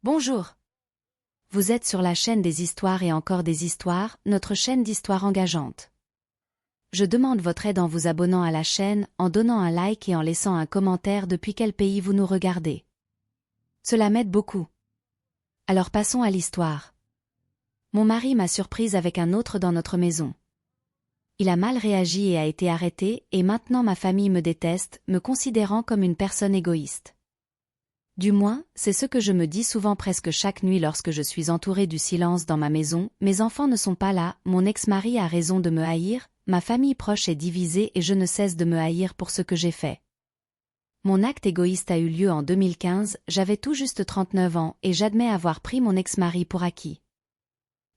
Bonjour. Vous êtes sur la chaîne des histoires et encore des histoires, notre chaîne d'histoires engageantes. Je demande votre aide en vous abonnant à la chaîne, en donnant un like et en laissant un commentaire depuis quel pays vous nous regardez. Cela m'aide beaucoup. Alors passons à l'histoire. Mon mari m'a surprise avec un autre dans notre maison. Il a mal réagi et a été arrêté, et maintenant ma famille me déteste, me considérant comme une personne égoïste. Du moins, c'est ce que je me dis souvent presque chaque nuit lorsque je suis entourée du silence dans ma maison. Mes enfants ne sont pas là, mon ex-mari a raison de me haïr, ma famille proche est divisée et je ne cesse de me haïr pour ce que j'ai fait. Mon acte égoïste a eu lieu en 2015, j'avais tout juste 39 ans et j'admets avoir pris mon ex-mari pour acquis.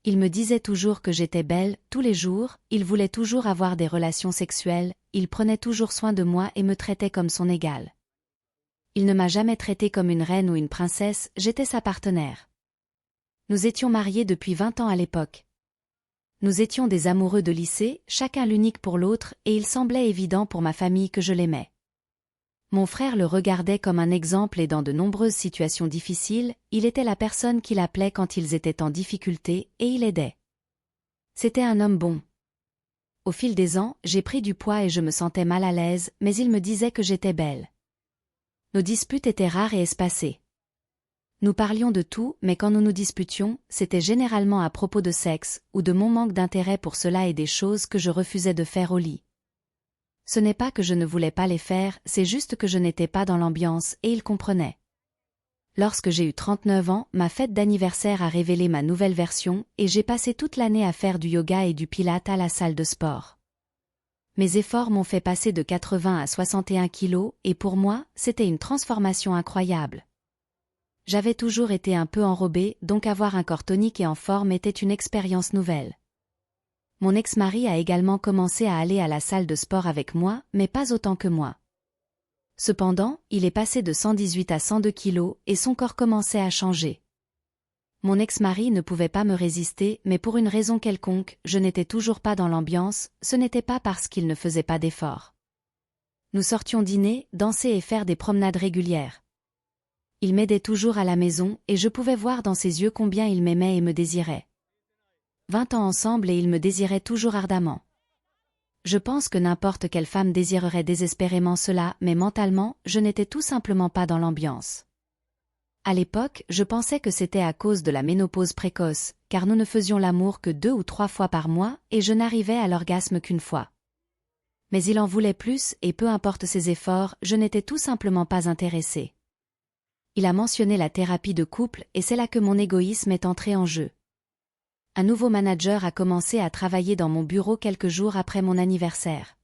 Il me disait toujours que j'étais belle, tous les jours, il voulait toujours avoir des relations sexuelles, il prenait toujours soin de moi et me traitait comme son égale. Il ne m'a jamais traitée comme une reine ou une princesse, j'étais sa partenaire. Nous étions mariés depuis 20 ans à l'époque. Nous étions des amoureux de lycée, chacun l'unique pour l'autre, et il semblait évident pour ma famille que je l'aimais. Mon frère le regardait comme un exemple et dans de nombreuses situations difficiles, il était la personne qu'il appelait quand ils étaient en difficulté, et il aidait. C'était un homme bon. Au fil des ans, j'ai pris du poids et je me sentais mal à l'aise, mais il me disait que j'étais belle. Nos disputes étaient rares et espacées. Nous parlions de tout, mais quand nous nous disputions, c'était généralement à propos de sexe, ou de mon manque d'intérêt pour cela et des choses que je refusais de faire au lit. Ce n'est pas que je ne voulais pas les faire, c'est juste que je n'étais pas dans l'ambiance, et il comprenait. Lorsque j'ai eu 39 ans, ma fête d'anniversaire a révélé ma nouvelle version, et j'ai passé toute l'année à faire du yoga et du pilate à la salle de sport. Mes efforts m'ont fait passer de 80 à 61 kilos, et pour moi, c'était une transformation incroyable. J'avais toujours été un peu enrobée, donc avoir un corps tonique et en forme était une expérience nouvelle. Mon ex-mari a également commencé à aller à la salle de sport avec moi, mais pas autant que moi. Cependant, il est passé de 118 à 102 kilos, et son corps commençait à changer. Mon ex-mari ne pouvait pas me résister, mais pour une raison quelconque, je n'étais toujours pas dans l'ambiance, ce n'était pas parce qu'il ne faisait pas d'efforts. Nous sortions dîner, danser et faire des promenades régulières. Il m'aidait toujours à la maison, et je pouvais voir dans ses yeux combien il m'aimait et me désirait. 20 ans ensemble et il me désirait toujours ardemment. Je pense que n'importe quelle femme désirerait désespérément cela, mais mentalement, je n'étais tout simplement pas dans l'ambiance. À l'époque, je pensais que c'était à cause de la ménopause précoce, car nous ne faisions l'amour que 2 ou 3 fois par mois, et je n'arrivais à l'orgasme qu'une fois. Mais il en voulait plus, et peu importe ses efforts, je n'étais tout simplement pas intéressée. Il a mentionné la thérapie de couple, et c'est là que mon égoïsme est entré en jeu. Un nouveau manager a commencé à travailler dans mon bureau quelques jours après mon anniversaire.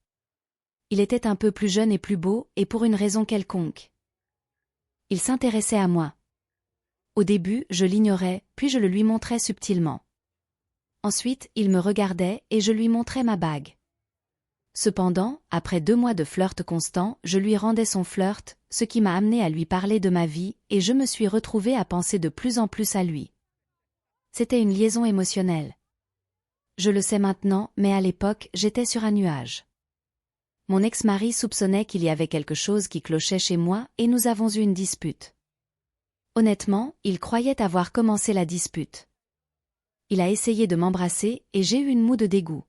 Il était un peu plus jeune et plus beau, et pour une raison quelconque. Il s'intéressait à moi. Au début, je l'ignorais, puis je le lui montrais subtilement. Ensuite, il me regardait et je lui montrais ma bague. Cependant, après 2 mois de flirt constant, je lui rendais son flirt, ce qui m'a amené à lui parler de ma vie, et je me suis retrouvée à penser de plus en plus à lui. C'était une liaison émotionnelle. Je le sais maintenant, mais à l'époque, j'étais sur un nuage. Mon ex-mari soupçonnait qu'il y avait quelque chose qui clochait chez moi, et nous avons eu une dispute. Honnêtement, il croyait avoir commencé la dispute. Il a essayé de m'embrasser, et j'ai eu une moue de dégoût.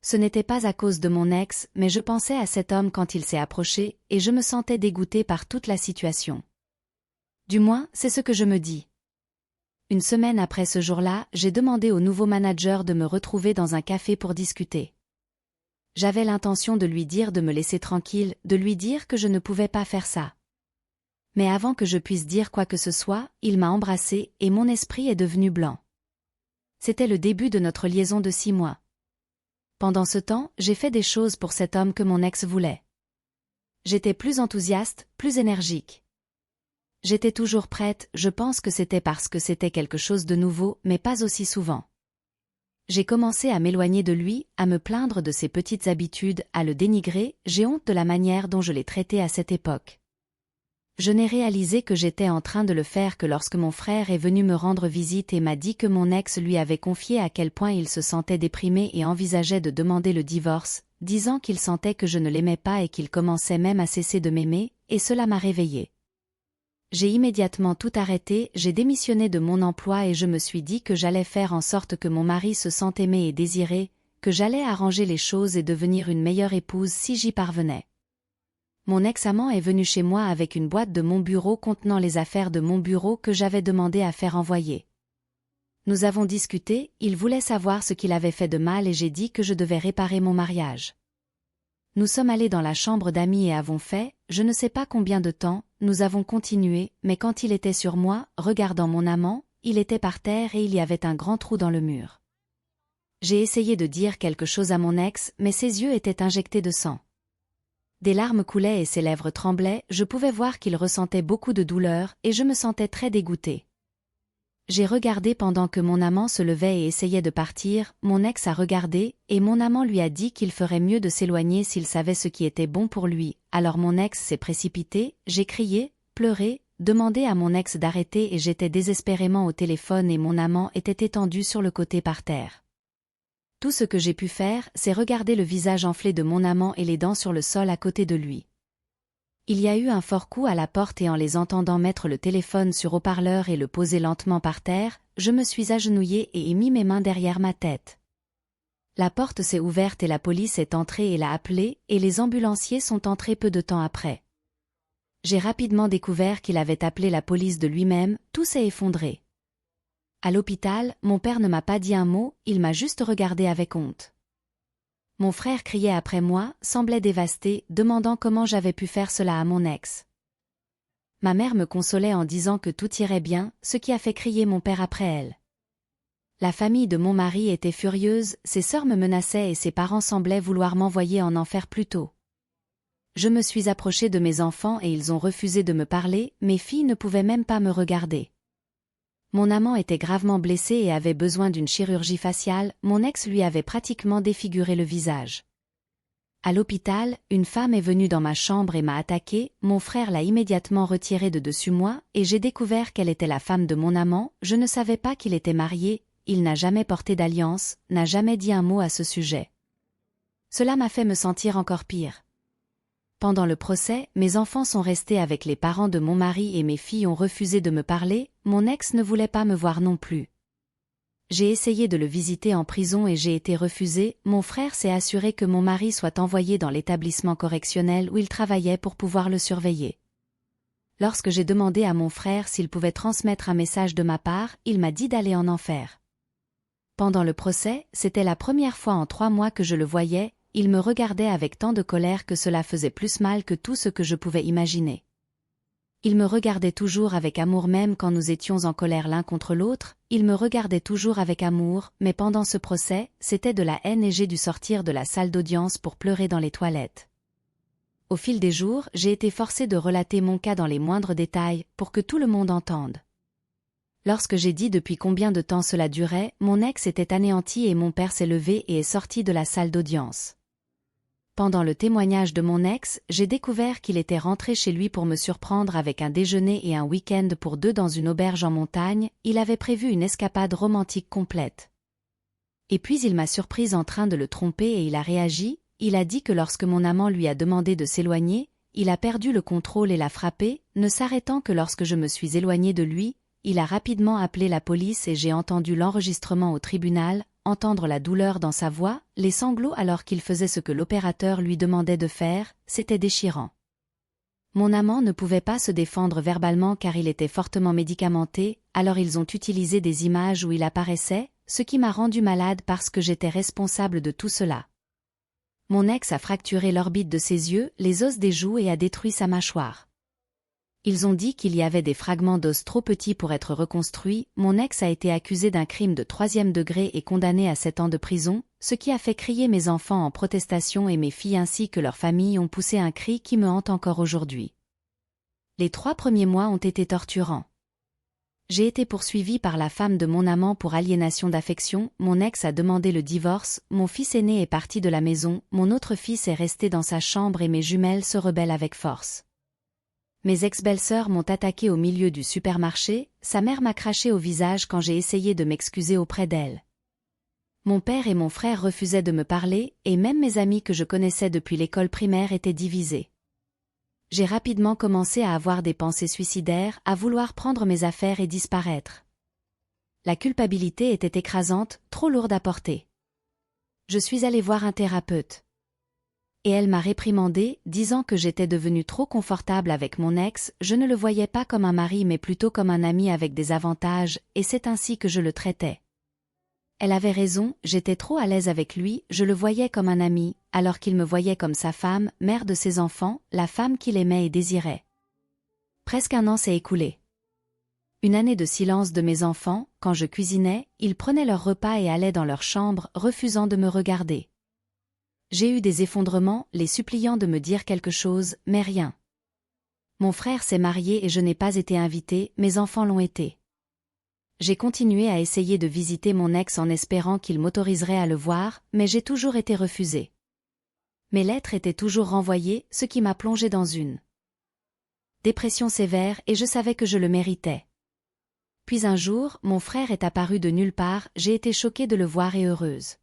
Ce n'était pas à cause de mon ex, mais je pensais à cet homme quand il s'est approché, et je me sentais dégoûtée par toute la situation. Du moins, c'est ce que je me dis. Une semaine après ce jour-là, j'ai demandé au nouveau manager de me retrouver dans un café pour discuter. J'avais l'intention de lui dire de me laisser tranquille, de lui dire que je ne pouvais pas faire ça. Mais avant que je puisse dire quoi que ce soit, il m'a embrassée et mon esprit est devenu blanc. C'était le début de notre liaison de 6 mois. Pendant ce temps, j'ai fait des choses pour cet homme que mon ex voulait. J'étais plus enthousiaste, plus énergique. J'étais toujours prête, je pense que c'était parce que c'était quelque chose de nouveau, mais pas aussi souvent. J'ai commencé à m'éloigner de lui, à me plaindre de ses petites habitudes, à le dénigrer, j'ai honte de la manière dont je l'ai traité à cette époque. Je n'ai réalisé que j'étais en train de le faire que lorsque mon frère est venu me rendre visite et m'a dit que mon ex lui avait confié à quel point il se sentait déprimé et envisageait de demander le divorce, disant qu'il sentait que je ne l'aimais pas et qu'il commençait même à cesser de m'aimer, et cela m'a réveillée. J'ai immédiatement tout arrêté, j'ai démissionné de mon emploi et je me suis dit que j'allais faire en sorte que mon mari se sente aimé et désiré, que j'allais arranger les choses et devenir une meilleure épouse si j'y parvenais. Mon ex-amant est venu chez moi avec une boîte de mon bureau contenant les affaires de mon bureau que j'avais demandé à faire envoyer. Nous avons discuté, il voulait savoir ce qu'il avait fait de mal et j'ai dit que je devais réparer mon mariage. Nous sommes allés dans la chambre d'amis et avons fait, je ne sais pas combien de temps, nous avons continué, mais quand il était sur moi, regardant mon amant, il était par terre et il y avait un grand trou dans le mur. J'ai essayé de dire quelque chose à mon ex, mais ses yeux étaient injectés de sang. Des larmes coulaient et ses lèvres tremblaient, je pouvais voir qu'il ressentait beaucoup de douleur et je me sentais très dégoûtée. J'ai regardé pendant que mon amant se levait et essayait de partir, mon ex a regardé, et mon amant lui a dit qu'il ferait mieux de s'éloigner s'il savait ce qui était bon pour lui, alors mon ex s'est précipité, j'ai crié, pleuré, demandé à mon ex d'arrêter et j'étais désespérément au téléphone et mon amant était étendu sur le côté par terre. Tout ce que j'ai pu faire, c'est regarder le visage enflé de mon amant et les dents sur le sol à côté de lui. Il y a eu un fort coup à la porte et en les entendant mettre le téléphone sur haut-parleur et le poser lentement par terre, je me suis agenouillée et ai mis mes mains derrière ma tête. La porte s'est ouverte et la police est entrée et l'a appelé, et les ambulanciers sont entrés peu de temps après. J'ai rapidement découvert qu'il avait appelé la police de lui-même, tout s'est effondré. À l'hôpital, mon père ne m'a pas dit un mot, il m'a juste regardé avec honte. Mon frère criait après moi, semblait dévasté, demandant comment j'avais pu faire cela à mon ex. Ma mère me consolait en disant que tout irait bien, ce qui a fait crier mon père après elle. La famille de mon mari était furieuse, ses sœurs me menaçaient et ses parents semblaient vouloir m'envoyer en enfer plus tôt. Je me suis approchée de mes enfants et ils ont refusé de me parler, mes filles ne pouvaient même pas me regarder. Mon amant était gravement blessé et avait besoin d'une chirurgie faciale, mon ex lui avait pratiquement défiguré le visage. À l'hôpital, une femme est venue dans ma chambre et m'a attaqué, mon frère l'a immédiatement retirée de dessus moi, et j'ai découvert qu'elle était la femme de mon amant, je ne savais pas qu'il était marié, il n'a jamais porté d'alliance, n'a jamais dit un mot à ce sujet. Cela m'a fait me sentir encore pire. Pendant le procès, mes enfants sont restés avec les parents de mon mari et mes filles ont refusé de me parler, mon ex ne voulait pas me voir non plus. J'ai essayé de le visiter en prison et j'ai été refusée, mon frère s'est assuré que mon mari soit envoyé dans l'établissement correctionnel où il travaillait pour pouvoir le surveiller. Lorsque j'ai demandé à mon frère s'il pouvait transmettre un message de ma part, il m'a dit d'aller en enfer. Pendant le procès, c'était la première fois en 3 mois que je le voyais, il me regardait avec tant de colère que cela faisait plus mal que tout ce que je pouvais imaginer. Il me regardait toujours avec amour même quand nous étions en colère l'un contre l'autre, il me regardait toujours avec amour, mais pendant ce procès, c'était de la haine et j'ai dû sortir de la salle d'audience pour pleurer dans les toilettes. Au fil des jours, j'ai été forcée de relater mon cas dans les moindres détails, pour que tout le monde entende. Lorsque j'ai dit depuis combien de temps cela durait, mon ex était anéanti et mon père s'est levé et est sorti de la salle d'audience. Pendant le témoignage de mon ex, j'ai découvert qu'il était rentré chez lui pour me surprendre avec un déjeuner et un week-end pour 2 dans une auberge en montagne, il avait prévu une escapade romantique complète. Et puis il m'a surprise en train de le tromper et il a réagi, il a dit que lorsque mon amant lui a demandé de s'éloigner, il a perdu le contrôle et l'a frappé, ne s'arrêtant que lorsque je me suis éloignée de lui, il a rapidement appelé la police et j'ai entendu l'enregistrement au tribunal, entendre la douleur dans sa voix, les sanglots alors qu'il faisait ce que l'opérateur lui demandait de faire, c'était déchirant. Mon amant ne pouvait pas se défendre verbalement car il était fortement médicamenté, alors ils ont utilisé des images où il apparaissait, ce qui m'a rendu malade parce que j'étais responsable de tout cela. Mon ex a fracturé l'orbite de ses yeux, les os des joues et a détruit sa mâchoire. Ils ont dit qu'il y avait des fragments d'os trop petits pour être reconstruits, mon ex a été accusé d'un crime de 3e degré et condamné à 7 ans de prison, ce qui a fait crier mes enfants en protestation et mes filles ainsi que leurs familles ont poussé un cri qui me hante encore aujourd'hui. Les 3 premiers mois ont été torturants. J'ai été poursuivie par la femme de mon amant pour aliénation d'affection, mon ex a demandé le divorce, mon fils aîné est parti de la maison, mon autre fils est resté dans sa chambre et mes jumelles se rebellent avec force. Mes ex-belles-sœurs m'ont attaqué au milieu du supermarché, sa mère m'a craché au visage quand j'ai essayé de m'excuser auprès d'elle. Mon père et mon frère refusaient de me parler, et même mes amis que je connaissais depuis l'école primaire étaient divisés. J'ai rapidement commencé à avoir des pensées suicidaires, à vouloir prendre mes affaires et disparaître. La culpabilité était écrasante, trop lourde à porter. Je suis allée voir un thérapeute. Et elle m'a réprimandée, disant que j'étais devenue trop confortable avec mon ex, je ne le voyais pas comme un mari mais plutôt comme un ami avec des avantages, et c'est ainsi que je le traitais. Elle avait raison, j'étais trop à l'aise avec lui, je le voyais comme un ami, alors qu'il me voyait comme sa femme, mère de ses enfants, la femme qu'il aimait et désirait. Presque un an s'est écoulé. Une année de silence de mes enfants, quand je cuisinais, ils prenaient leur repas et allaient dans leur chambre, refusant de me regarder. J'ai eu des effondrements, les suppliant de me dire quelque chose, mais rien. Mon frère s'est marié et je n'ai pas été invitée, mes enfants l'ont été. J'ai continué à essayer de visiter mon ex en espérant qu'il m'autoriserait à le voir, mais j'ai toujours été refusée. Mes lettres étaient toujours renvoyées, ce qui m'a plongée dans une dépression sévère et je savais que je le méritais. Puis un jour, mon frère est apparu de nulle part, j'ai été choquée de le voir et heureuse.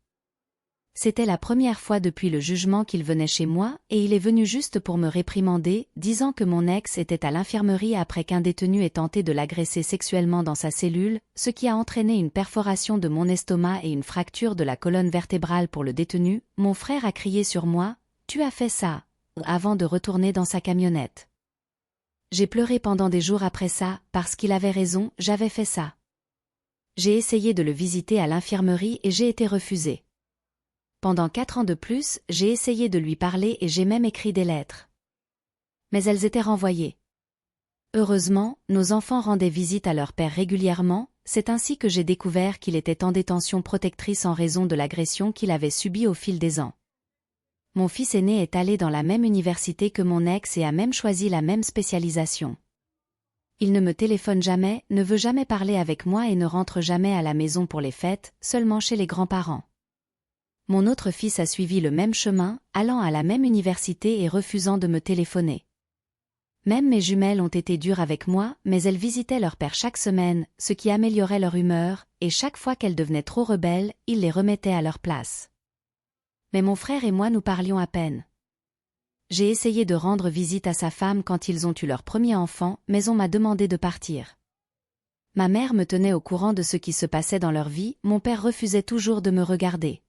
C'était la première fois depuis le jugement qu'il venait chez moi, et il est venu juste pour me réprimander, disant que mon ex était à l'infirmerie après qu'un détenu ait tenté de l'agresser sexuellement dans sa cellule, ce qui a entraîné une perforation de mon estomac et une fracture de la colonne vertébrale pour le détenu. Mon frère a crié sur moi, « Tu as fait ça !» avant de retourner dans sa camionnette. J'ai pleuré pendant des jours après ça, parce qu'il avait raison, j'avais fait ça. J'ai essayé de le visiter à l'infirmerie et j'ai été refusée. Pendant 4 ans de plus, j'ai essayé de lui parler et j'ai même écrit des lettres. Mais elles étaient renvoyées. Heureusement, nos enfants rendaient visite à leur père régulièrement, c'est ainsi que j'ai découvert qu'il était en détention protectrice en raison de l'agression qu'il avait subie au fil des ans. Mon fils aîné est allé dans la même université que mon ex et a même choisi la même spécialisation. Il ne me téléphone jamais, ne veut jamais parler avec moi et ne rentre jamais à la maison pour les fêtes, seulement chez les grands-parents. Mon autre fils a suivi le même chemin, allant à la même université et refusant de me téléphoner. Même mes jumelles ont été dures avec moi, mais elles visitaient leur père chaque semaine, ce qui améliorait leur humeur, et chaque fois qu'elles devenaient trop rebelles, ils les remettaient à leur place. Mais mon frère et moi nous parlions à peine. J'ai essayé de rendre visite à sa femme quand ils ont eu leur premier enfant, mais on m'a demandé de partir. Ma mère me tenait au courant de ce qui se passait dans leur vie, mon père refusait toujours de me regarder.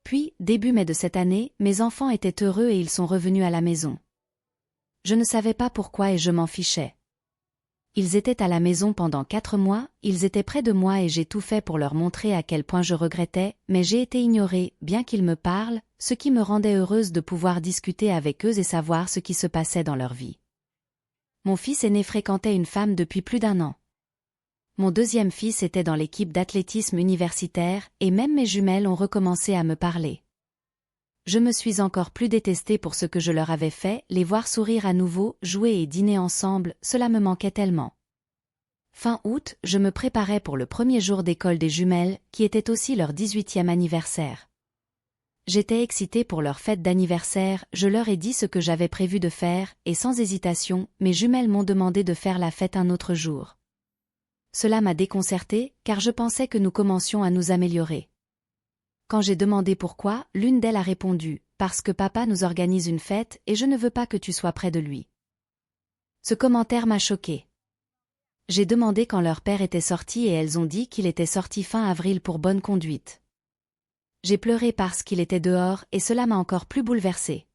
Puis, début mai de cette année, mes enfants étaient heureux et ils sont revenus à la maison. Je ne savais pas pourquoi et je m'en fichais. Ils étaient à la maison pendant 4 mois, ils étaient près de moi et j'ai tout fait pour leur montrer à quel point je regrettais, mais j'ai été ignorée, bien qu'ils me parlent, ce qui me rendait heureuse de pouvoir discuter avec eux et savoir ce qui se passait dans leur vie. Mon fils aîné fréquentait une femme depuis plus d'1 an. Mon deuxième fils était dans l'équipe d'athlétisme universitaire, et même mes jumelles ont recommencé à me parler. Je me suis encore plus détestée pour ce que je leur avais fait, les voir sourire à nouveau, jouer et dîner ensemble, cela me manquait tellement. Fin août, je me préparais pour le premier jour d'école des jumelles, qui était aussi leur 18e anniversaire. J'étais excitée pour leur fête d'anniversaire, je leur ai dit ce que j'avais prévu de faire, et sans hésitation, mes jumelles m'ont demandé de faire la fête un autre jour. Cela m'a déconcertée, car je pensais que nous commencions à nous améliorer. Quand j'ai demandé pourquoi, l'une d'elles a répondu, « Parce que papa nous organise une fête et je ne veux pas que tu sois près de lui. » Ce commentaire m'a choquée. J'ai demandé quand leur père était sorti et elles ont dit qu'il était sorti fin avril pour bonne conduite. J'ai pleuré parce qu'il était dehors et cela m'a encore plus bouleversée.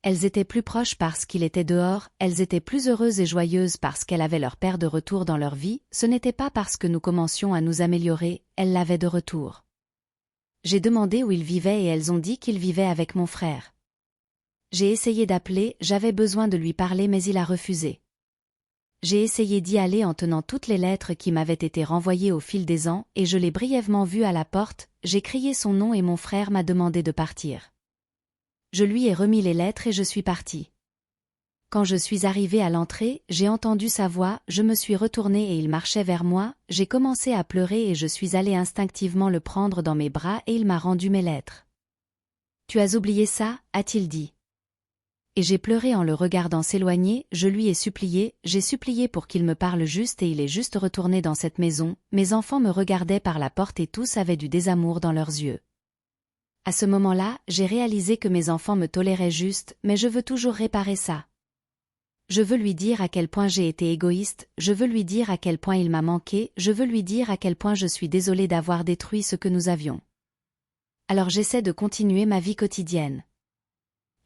Elles étaient plus proches parce qu'il était dehors, elles étaient plus heureuses et joyeuses parce qu'elles avaient leur père de retour dans leur vie, ce n'était pas parce que nous commencions à nous améliorer, elles l'avaient de retour. J'ai demandé où il vivait et elles ont dit qu'il vivait avec mon frère. J'ai essayé d'appeler, j'avais besoin de lui parler mais il a refusé. J'ai essayé d'y aller en tenant toutes les lettres qui m'avaient été renvoyées au fil des ans et je l'ai brièvement vu à la porte, j'ai crié son nom et mon frère m'a demandé de partir. Je lui ai remis les lettres et je suis partie. Quand je suis arrivée à l'entrée, j'ai entendu sa voix, je me suis retournée et il marchait vers moi, j'ai commencé à pleurer et je suis allée instinctivement le prendre dans mes bras et il m'a rendu mes lettres. « Tu as oublié ça ?» a-t-il dit. Et j'ai pleuré en le regardant s'éloigner, je lui ai supplié, j'ai supplié pour qu'il me parle juste et il est juste retourné dans cette maison, mes enfants me regardaient par la porte et tous avaient du désamour dans leurs yeux. À ce moment-là, j'ai réalisé que mes enfants me toléraient juste, mais je veux toujours réparer ça. Je veux lui dire à quel point j'ai été égoïste, je veux lui dire à quel point il m'a manqué, je veux lui dire à quel point je suis désolée d'avoir détruit ce que nous avions. Alors j'essaie de continuer ma vie quotidienne.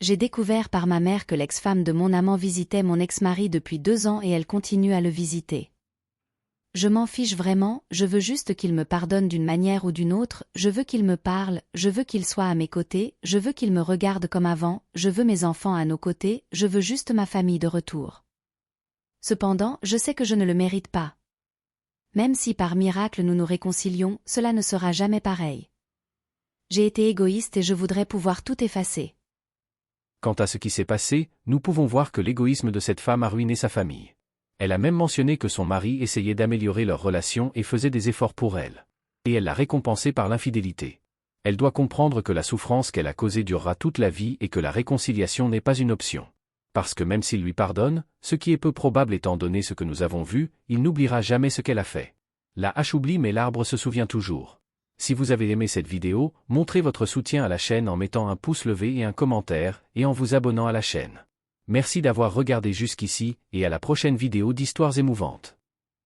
J'ai découvert par ma mère que l'ex-femme de mon amant visitait mon ex-mari depuis 2 ans et elle continue à le visiter. Je m'en fiche vraiment, je veux juste qu'il me pardonne d'une manière ou d'une autre, je veux qu'il me parle, je veux qu'il soit à mes côtés, je veux qu'il me regarde comme avant, je veux mes enfants à nos côtés, je veux juste ma famille de retour. Cependant, je sais que je ne le mérite pas. Même si par miracle nous nous réconcilions, cela ne sera jamais pareil. J'ai été égoïste et je voudrais pouvoir tout effacer. Quant à ce qui s'est passé, nous pouvons voir que l'égoïsme de cette femme a ruiné sa famille. Elle a même mentionné que son mari essayait d'améliorer leur relation et faisait des efforts pour elle. Et elle l'a récompensé par l'infidélité. Elle doit comprendre que la souffrance qu'elle a causée durera toute la vie et que la réconciliation n'est pas une option. Parce que même s'il lui pardonne, ce qui est peu probable étant donné ce que nous avons vu, il n'oubliera jamais ce qu'elle a fait. La hache oublie mais l'arbre se souvient toujours. Si vous avez aimé cette vidéo, montrez votre soutien à la chaîne en mettant un pouce levé et un commentaire, et en vous abonnant à la chaîne. Merci d'avoir regardé jusqu'ici, et à la prochaine vidéo d'histoires émouvantes.